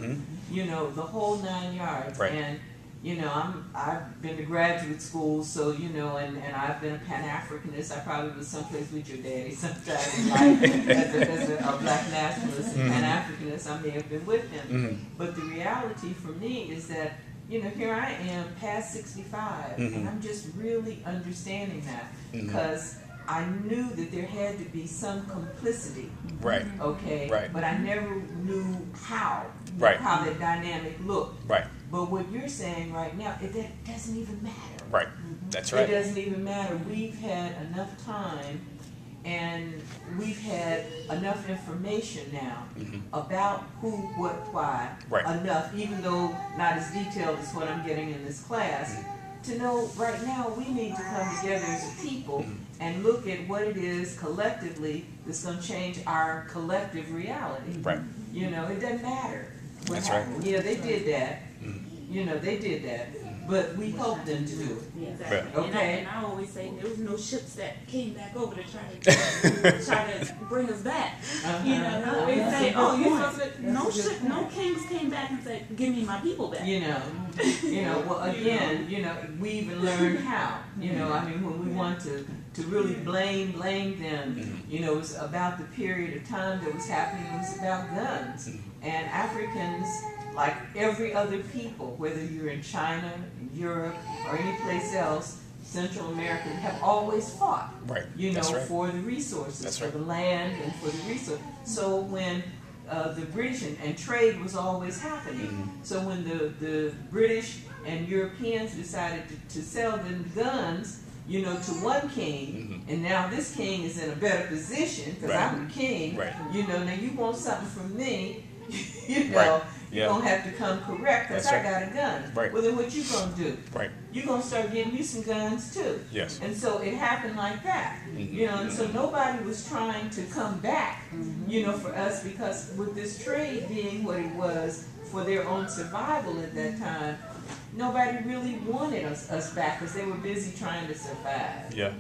You know, the whole 9 yards. Right. And you know, I've been to graduate school, so you know, and I've been a Pan-Africanist. I probably was someplace with your daddy sometime in life as a black nationalist and Pan-Africanist. I may have been with him, but the reality for me is that you know, here I am past 65, and I'm just really understanding that because I knew that there had to be some complicity. Right. Okay. Right. But I never knew how. Right. How that dynamic looked. Right. But what you're saying right now, that doesn't even matter. Right. That's right. It doesn't even matter. We've had enough time and we've had enough information now about who, what, why. Right. Enough, even though not as detailed as what I'm getting in this class, to know right now we need to come together as a people and look at what it is collectively that's going to change our collective reality. Right. You know, it doesn't matter what That's happened. right. Yeah, they did that. You know, they did that. But we helped them to do it. Exactly. Right. Okay. And I always say there was no ships that came back over to try to bring us back. You know, and I always say, oh, you're supposed to, no kings came back and said, give me my people back. You know, well, again, you know, we even learned how. You know, I mean, when we want to really blame them, you know, it was about the period of time that was happening. It was about guns. And Africans, like every other people, whether you're in China, Europe, or any place else, Central America, have always fought. Right. You know, That's right. for the resources, That's for right. the land, and for the resource. So when the British and trade was always happening. So when the British and Europeans decided to sell them guns, you know, to one king, and now this king is in a better position because Right. I'm the king. Right. You know, now you want something from me, you know, Right. you're Yeah. going to have to come correct because That's I right. got a gun. Right. Well, then what you going to do? Right. You're going to start getting you some guns too. Yes. And so it happened like that. You know, and so nobody was trying to come back, you know, for us because with this trade being what it was for their own survival at that time, nobody really wanted us back because they were busy trying to survive. Yeah.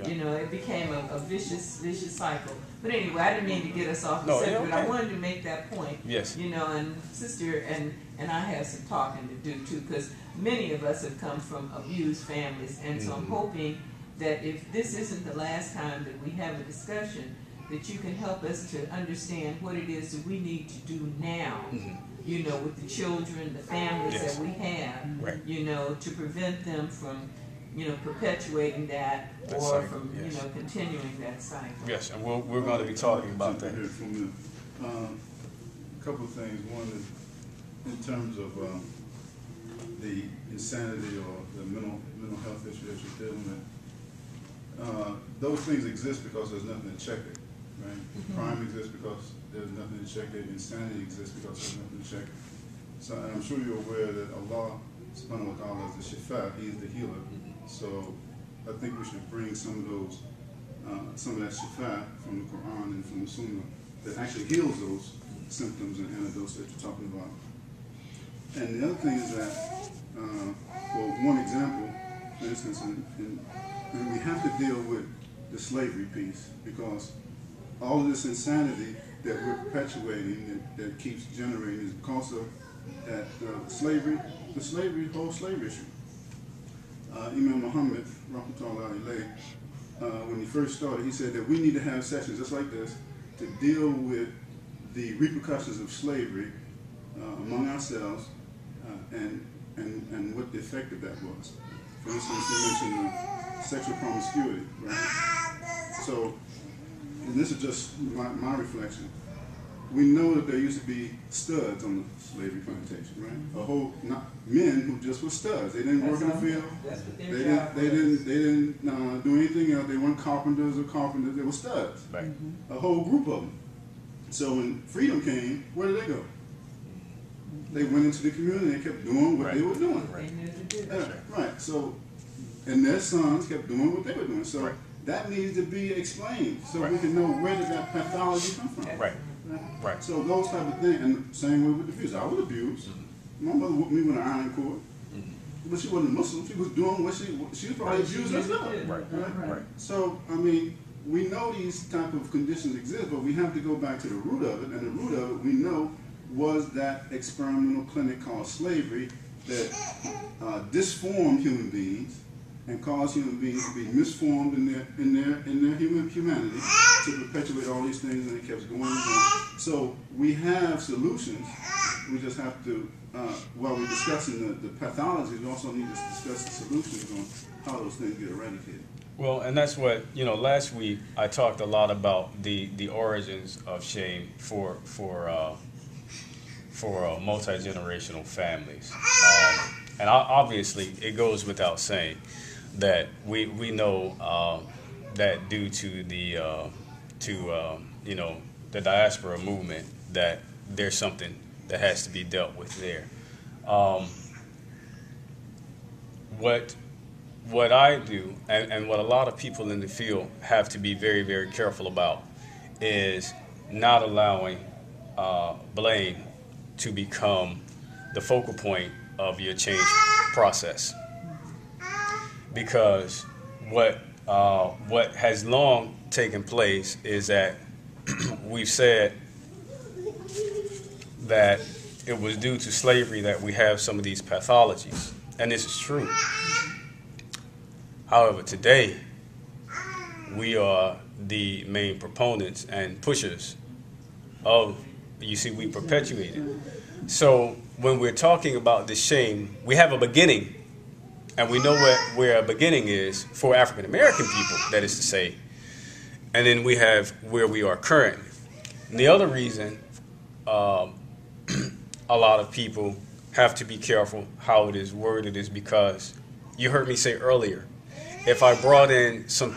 You know, it became a vicious cycle. But anyway, I didn't mean to get us off the No, subject, yeah, but I okay. wanted to make that point. Yes. You know, and sister and I have some talking to do too, because many of us have come from abused families, and so I'm hoping that if this isn't the last time that we have a discussion, that you can help us to understand what it is that we need to do now. You know, with the children, the families Yes. that we have. Right. You know, to prevent them from, you know, perpetuating that That or cycle, from, yes. you know, continuing that cycle. Yes, and we're going to be talking about that. Here from the, couple of things. One is in terms of the insanity or the mental health issue that you're dealing with. Those things exist because there's nothing to check it, right? Crime exists because there's nothing to check it. Insanity exists because there's nothing to check it. So and I'm sure you're aware that Allah subhanahu wa ta'ala is the Shifa, He is the healer. So I think we should bring some of that Shifa from the Quran and from the Sunnah that actually heals those symptoms and antidotes that you're talking about. And the other thing is that, well, one example, for instance, and we have to deal with the slavery piece, because all of this insanity that we're perpetuating that keeps generating is because of that the whole slave issue. Imam Muhammad, rahmatullahi alayhi, when he first started, he said that we need to have sessions just like this to deal with the repercussions of slavery among ourselves and what the effect of that was. For instance, he mentioned sexual promiscuity, right? So, and this is just my reflection. We know that there used to be studs on the slavery plantation, right? A whole men who just were studs. They didn't work in the field. They didn't do anything else. They weren't carpenters. They were studs. Right. A whole group of them. So when freedom came, where did they go? They went into the community and kept doing what they were doing. Right. Right. So, and their sons kept doing what they were doing. So that needs to be explained so we can know where did that pathology come from. Right. So those type of things, and same way with abuse. I was abused. My mother whooped me with an iron cord, but she wasn't a Muslim. She was doing what she was probably abused herself. Right. So I mean, we know these type of conditions exist, but we have to go back to the root of it, and the root of it we know was that experimental clinic called slavery that disformed human beings and caused human beings to be misformed in their humanity to perpetuate all these things, and it keeps going and going. So we have solutions. We just have to, while we're discussing the pathology, we also need to discuss the solutions on how those things get eradicated. Well, and that's what, last week I talked a lot about the origins of shame for multi-generational families. And obviously it goes without saying that we know that due to the diaspora movement, that there's something that has to be dealt with there. What I do, and what a lot of people in the field have to be very, very careful about, is not allowing blame to become the focal point of your change process. Because what has long taken place is that we've said that it was due to slavery that we have some of these pathologies, and this is true. However, today we are the main proponents and pushers of, we perpetuate it. So when we're talking about this shame, we have a beginning, and we know where a beginning is for African American people, that is to say, and then we have where we are currently. And the other reason a lot of people have to be careful how it is worded is because you heard me say earlier, if I brought in some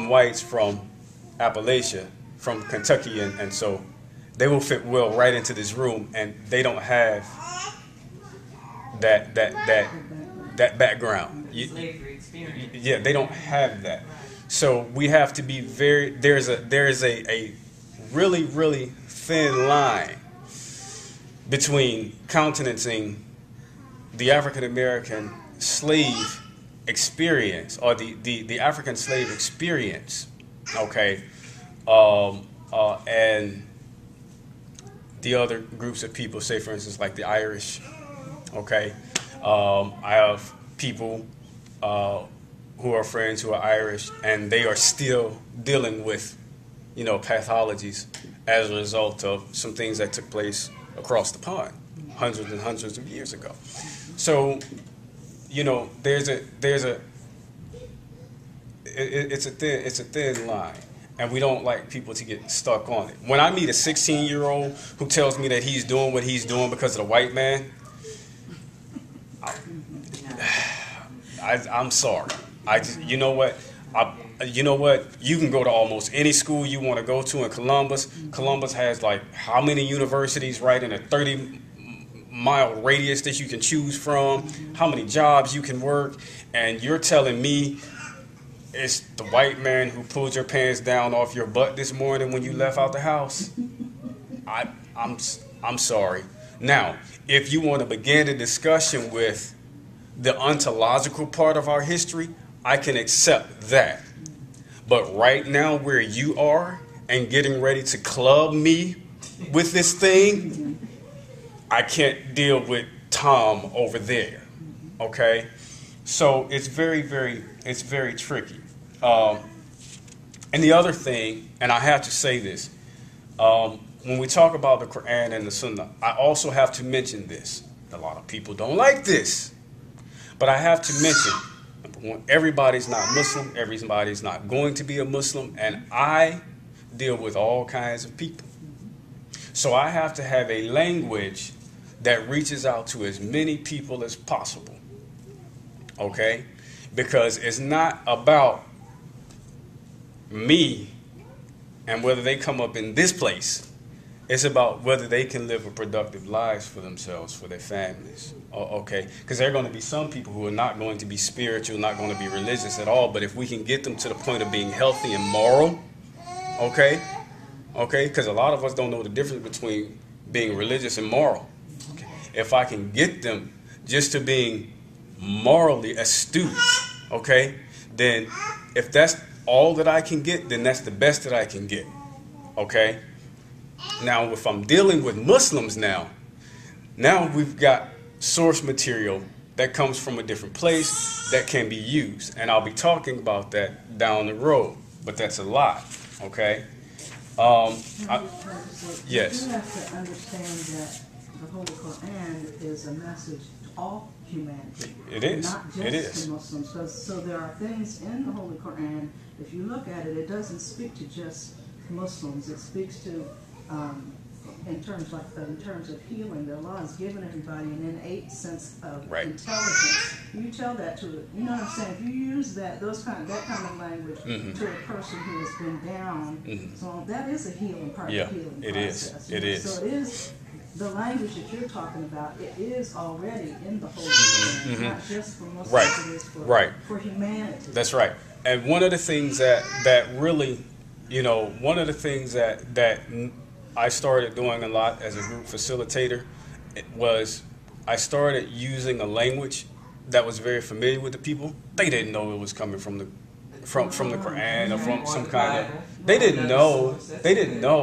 whites from Appalachia, from Kentucky, and so they will fit well right into this room, and they don't have that background. Slavery experience. Yeah, they don't have that. So we have to be there's a really, really thin line between countenancing the African American slave experience, or the African slave experience, okay, and the other groups of people, say for instance like the Irish, okay. I have people who are friends who are Irish, and they are still dealing with, pathologies as a result of some things that took place across the pond hundreds and hundreds of years ago. So, it's a thin line, and we don't like people to get stuck on it. When I meet a 16-year-old who tells me that he's doing what he's doing because of the white man, I'm sorry. You know what? You can go to almost any school you want to go to in Columbus. Columbus has like how many universities, right? In a 30 mile radius that you can choose from, how many jobs you can work, and you're telling me it's the white man who pulled your pants down off your butt this morning when you left out the house. I'm sorry. Now, if you want to begin a discussion with the ontological part of our history, I can accept that. But right now, where you are and getting ready to club me with this thing, I can't deal with Tom over there. Okay? So it's very tricky. And the other thing, and I have to say this, when we talk about the Quran and the Sunnah, I also have to mention this. A lot of people don't like this, but I have to mention, number one, everybody's not Muslim, everybody's not going to be a Muslim, and I deal with all kinds of people. So I have to have a language that reaches out to as many people as possible, okay? Because it's not about me and whether they come up in this place. It's about whether they can live a productive lives for themselves, for their families, okay? Because there are going to be some people who are not going to be spiritual, not going to be religious at all, but if we can get them to the point of being healthy and moral, okay? Okay, because a lot of us don't know the difference between being religious and moral. Okay. If I can get them just to being morally astute, okay, then if that's all that I can get, then that's the best that I can get, okay? Now, if I'm dealing with Muslims now we've got source material that comes from a different place that can be used. And I'll be talking about that down the road, but that's a lot, okay? Yes. You have to understand that the Holy Quran is a message to all humanity. It is. Not just it is. to Muslims. So there are things in the Holy Quran, if you look at it, it doesn't speak to just Muslims. It speaks to, in terms of healing, that Allah has given everybody an innate sense of intelligence. You tell that to, you know what I'm saying? If you use that kind of language to a person who has been down, so that is a healing part of the healing process. It is. So it is. The language that you're talking about, it is already in the Holy Quran, not just for Muslims, it is for humanity. That's right. And one of the things that really, one of the things that I started doing a lot as a group facilitator was I started using a language that was very familiar with the people. They didn't know it was coming from the Quran or from some kind of. They didn't know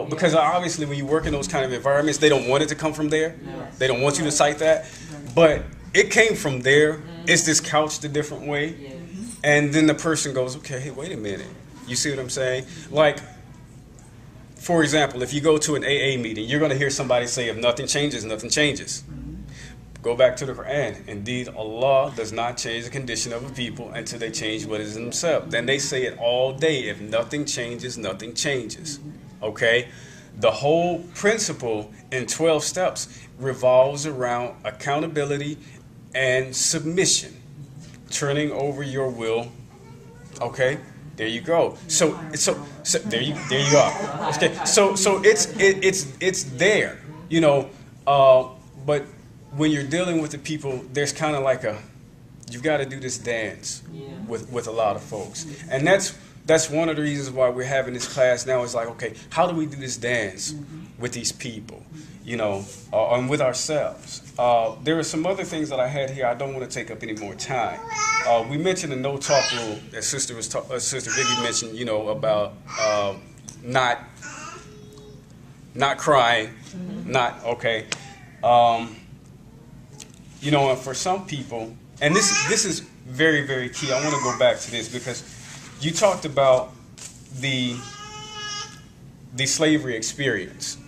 because obviously when you work in those kind of environments, they don't want it to come from there. They don't want you to cite that, but it came from there. It's just couched a different way, and then the person goes, "Okay, hey, wait a minute. You see what I'm saying?" Like, for example, if you go to an AA meeting, you're going to hear somebody say, "If nothing changes, nothing changes." Go back to the Quran. Indeed, Allah does not change the condition of a people until they change what is in themselves. Then they say it all day. If nothing changes, nothing changes. Okay? The whole principle in 12 steps revolves around accountability and submission. Turning over your will. Okay? There you go. So there you are. Okay. So it's there. But when you're dealing with the people, there's kind of like you've got to do this dance with a lot of folks. And that's one of the reasons why we're having this class now. Is like, okay, how do we do this dance with these people, and with ourselves? There are some other things that I had here. I don't want to take up any more time. We mentioned the no talk rule that Sister Vicky mentioned, about not crying, not okay. And for some people, and this is very, very key. I want to go back to this because you talked about the slavery experience.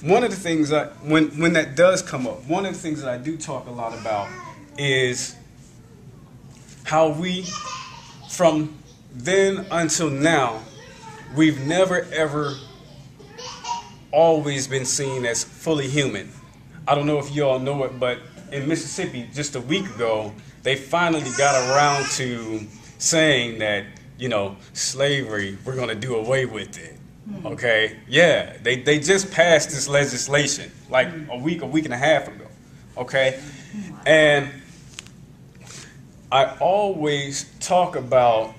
One of the things that, when that does come up, one of the things that I do talk a lot about is how we, from then until now, we've never, ever, always been seen as fully human. I don't know if you all know it, but in Mississippi, just a week ago, they finally got around to saying that, slavery, we're going to do away with it. Okay? Yeah, they just passed this legislation like a week and a half ago. Okay? And I always talk about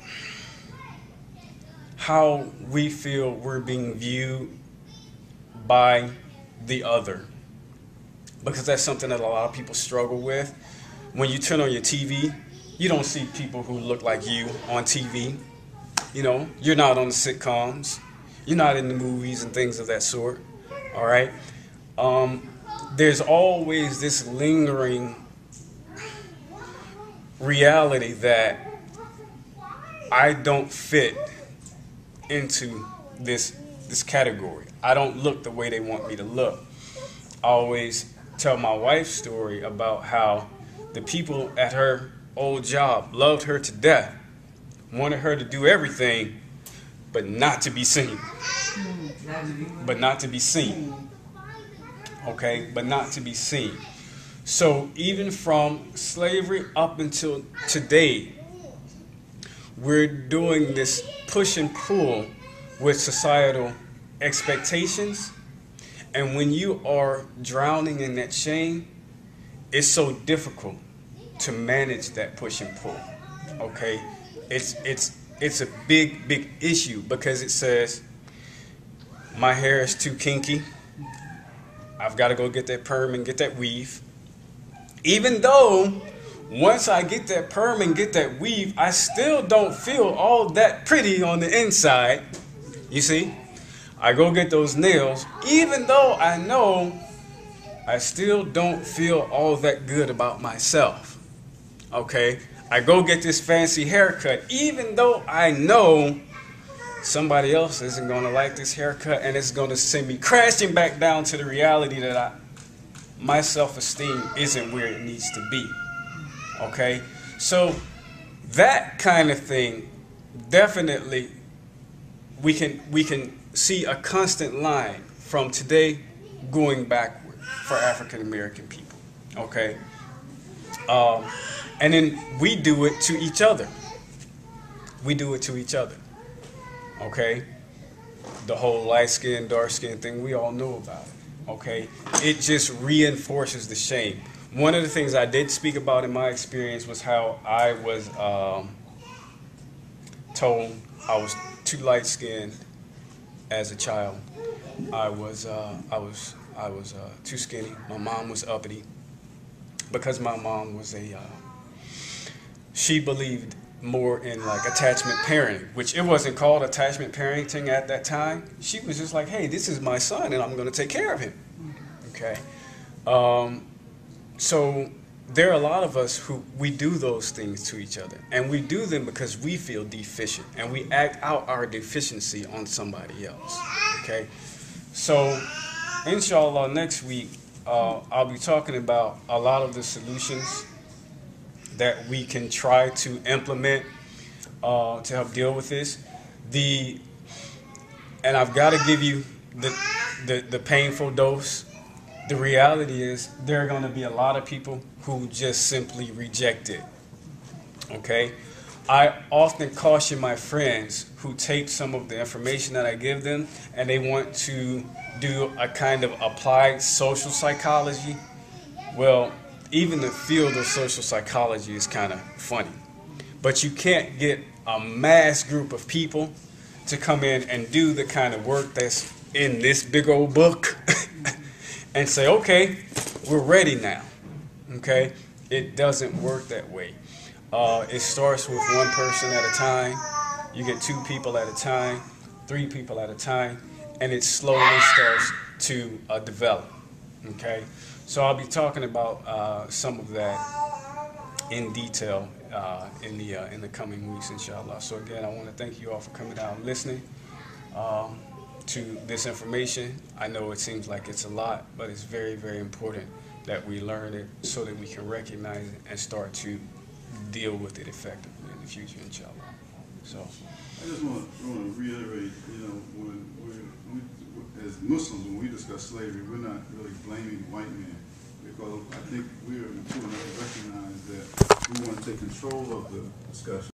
how we feel we're being viewed by the other, because that's something that a lot of people struggle with. When you turn on your TV, you don't see people who look like you on TV. You know, you're not on the sitcoms. You're not in the movies and things of that sort. All right? There's always this lingering reality that I don't fit into this category. I don't look the way they want me to look. I always tell my wife's story about how the people at her old job loved her to death, wanted her to do everything, but not to be seen. But not to be seen. Okay? But not to be seen. So even from slavery up until today, we're doing this push and pull with societal expectations. And when you are drowning in that shame, it's so difficult to manage that push and pull. Okay? It's a big issue, because it says my hair is too kinky. I've got to go get that perm and get that weave. Even though once I get that perm and get that weave, I still don't feel all that pretty on the inside. You see? I go get those nails. Even though I know, I still don't feel all that good about myself. Okay? I go get this fancy haircut. Even though I know somebody else isn't going to like this haircut, and it's going to send me crashing back down to the reality that my self-esteem isn't where it needs to be. Okay? So that kind of thing, definitely we can see a constant line from today going backward for African American people. Okay? And then we do it to each other. We do it to each other. Okay? The whole light skin, dark skin thing, we all know about it. Okay? It just reinforces the shame. One of the things I did speak about in my experience was how I was told I was too light skinned as a child. I was too skinny. My mom was uppity, because my mom was she believed more in like attachment parenting, which it wasn't called attachment parenting at that time. She was just like, hey, this is my son and I'm going to take care of him. Okay. So there are a lot of us who we do those things to each other, and we do them because we feel deficient, and we act out our deficiency on somebody else. Okay. So inshallah, next week I'll be talking about a lot of the solutions that we can try to implement to help deal with this. And I've got to give you the painful dose. The reality is there are going to be a lot of people who just simply reject it. Okay? I often caution my friends who take some of the information that I give them and they want to do a kind of applied social psychology. Well, even the field of social psychology is kind of funny. But you can't get a mass group of people to come in and do the kind of work that's in this big old book and say, okay, we're ready now. Okay? It doesn't work that way. It starts with one person at a time. You get 2 people at a time, 3 people at a time, and it slowly starts to develop. Okay? So I'll be talking about some of that in detail in the coming weeks, inshallah. So again, I want to thank you all for coming out and listening to this information. I know it seems like it's a lot, but it's very, very important that we learn it so that we can recognize it and start to deal with it effectively in the future, inshallah. So I just want to reiterate, when we, as Muslims, when we discuss slavery, we're not really blaming white men, because I think we are important to recognize that we want to take control of the discussion.